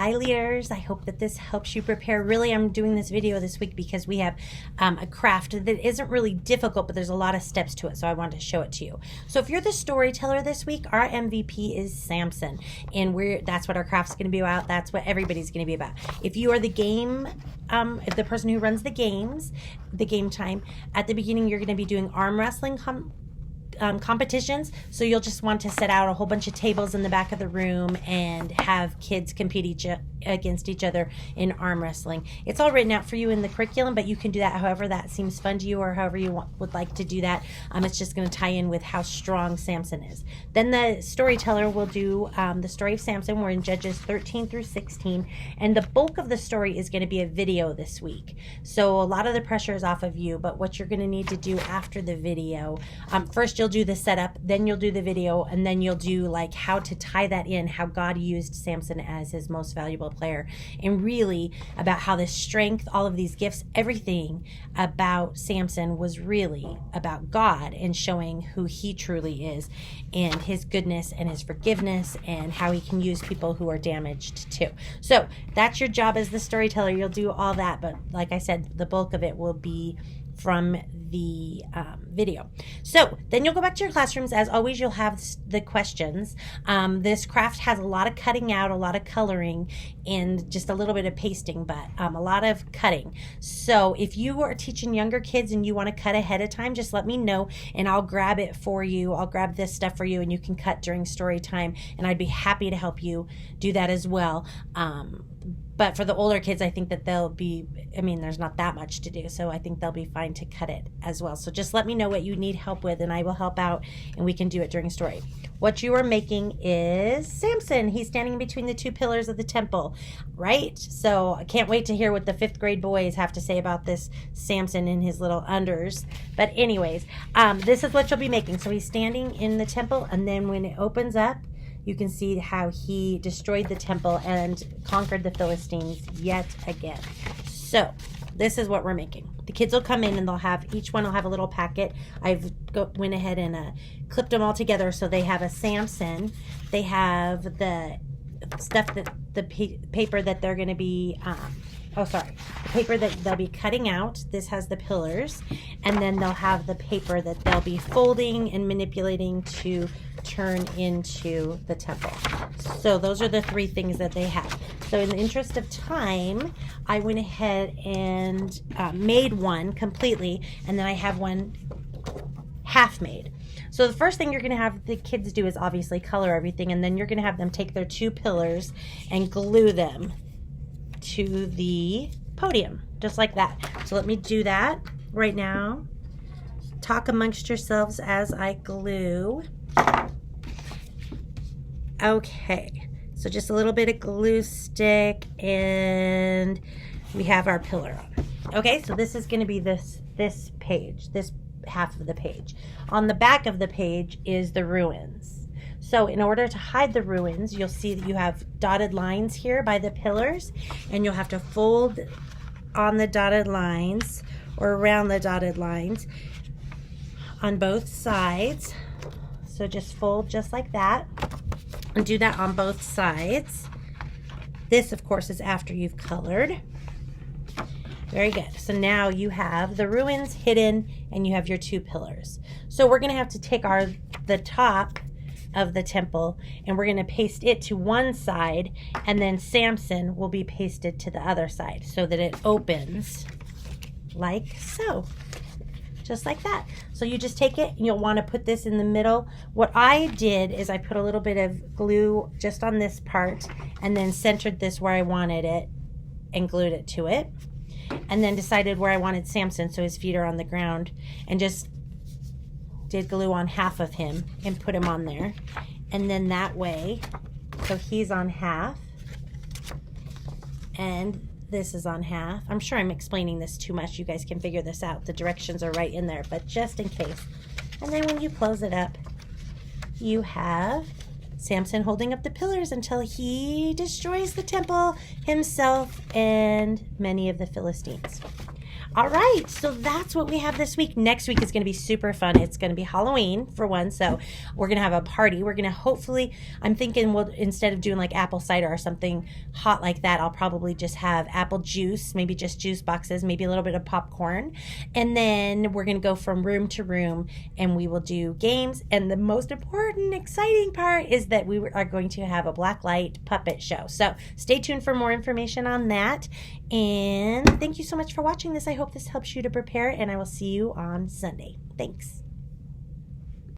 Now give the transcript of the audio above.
Hi leaders, I hope that this helps you prepare. Really, I'm doing this video this week because we have a craft that isn't really difficult, but there's a lot of steps to it, so I wanted to show it to you. So if you're the storyteller this week, our MVP is Samson, and that's what our craft's going to be about. That's what everybody's going to be about. If you are the game, the person who runs the games, the game time, at the beginning you're going to be doing arm wrestling competitions, so you'll just want to set out a whole bunch of tables in the back of the room and have kids compete against each other in arm wrestling. It's all written out for you in the curriculum, but you can do that however that seems fun to you or however you would like to do that. It's just going to tie in with how strong Samson is. Then the storyteller will do the story of Samson. We're in Judges 13 through 16, and the bulk of the story is going to be a video this week. So a lot of the pressure is off of you, but what you're going to need to do after the video, first you'll do the setup, then you'll do the video, and then you'll do like how to tie that in, how God used Samson as his most valuable player, and really about how this strength, all of these gifts, everything about Samson was really about God and showing who he truly is and his goodness and his forgiveness and how he can use people who are damaged too. So that's your job as the storyteller. You'll do all that, but like I said, the bulk of it will be from the video. So then you'll go back to your classrooms. As always, you'll have the questions. This craft has a lot of cutting out, a lot of coloring, and just a little bit of pasting, but a lot of cutting. So if you are teaching younger kids and you want to cut ahead of time, just let me know and I'll grab it for you. I'll grab this stuff for you and you can cut during story time, and I'd be happy to help you do that as well. But for the older kids, I think that there's not that much to do, so I think they'll be fine to cut it as well. So just let me know what you need help with, and I will help out, and we can do it during story. What you are making is Samson. He's standing between the two pillars of the temple, right? So I can't wait to hear what the 5th grade boys have to say about this Samson in his little unders. But anyways, this is what you'll be making. So he's standing in the temple, and then when it opens up, you can see how he destroyed the temple and conquered the Philistines yet again. So this is what we're making. The kids will come in and each one will have a little packet. I've went ahead and clipped them all together so they have a Samson. They have the stuff the paper that they're going to be the paper that they'll be cutting out. This has the pillars, and then they'll have the paper that they'll be folding and manipulating to turn into the temple. So those are the 3 things that they have. So in the interest of time, I went ahead and made one completely, and then I have one half made. So the first thing you're going to have the kids do is obviously color everything, and then you're going to have them take their 2 pillars and glue them to the podium, just like that. So let me do that right now. Talk amongst yourselves as I glue. Okay, so just a little bit of glue stick, and we have our pillar on. Okay, so this is going to be this page, this half of the page. On the back of the page is the ruins. So in order to hide the ruins, you'll see that you have dotted lines here by the pillars, and you'll have to fold on the dotted lines or around the dotted lines on both sides. So just fold just like that and do that on both sides. This, of course, is after you've colored. Very good. So now you have the ruins hidden and you have your 2 pillars. So we're going to have to take the top of the temple and we're going to paste it to one side, and then Samson will be pasted to the other side so that it opens like so. Just like that. So you just take it and you'll want to put this in the middle. What I did is I put a little bit of glue just on this part and then centered this where I wanted it and glued it to it, and then decided where I wanted Samson, so his feet are on the ground, and just did glue on half of him and put him on there. And then that way, so he's on half and this is on half. I'm sure I'm explaining this too much. You guys can figure this out. The directions are right in there, but just in case. And then when you close it up, you have Samson holding up the pillars until he destroys the temple himself and many of the Philistines. All right, so that's what we have this week. Next week is going to be super fun. It's going to be Halloween for one, so we're going to have a party. We're going to hopefully, I'm thinking we'll, instead of doing like apple cider or something hot like that, I'll probably just have apple juice, maybe just juice boxes, maybe a little bit of popcorn. And then we're going to go from room to room and we will do games. And the most important, exciting part is that we are going to have a blacklight puppet show. So stay tuned for more information on that. And thank you so much for watching this. I hope this helps you to prepare, and I will see you on Sunday. Thanks.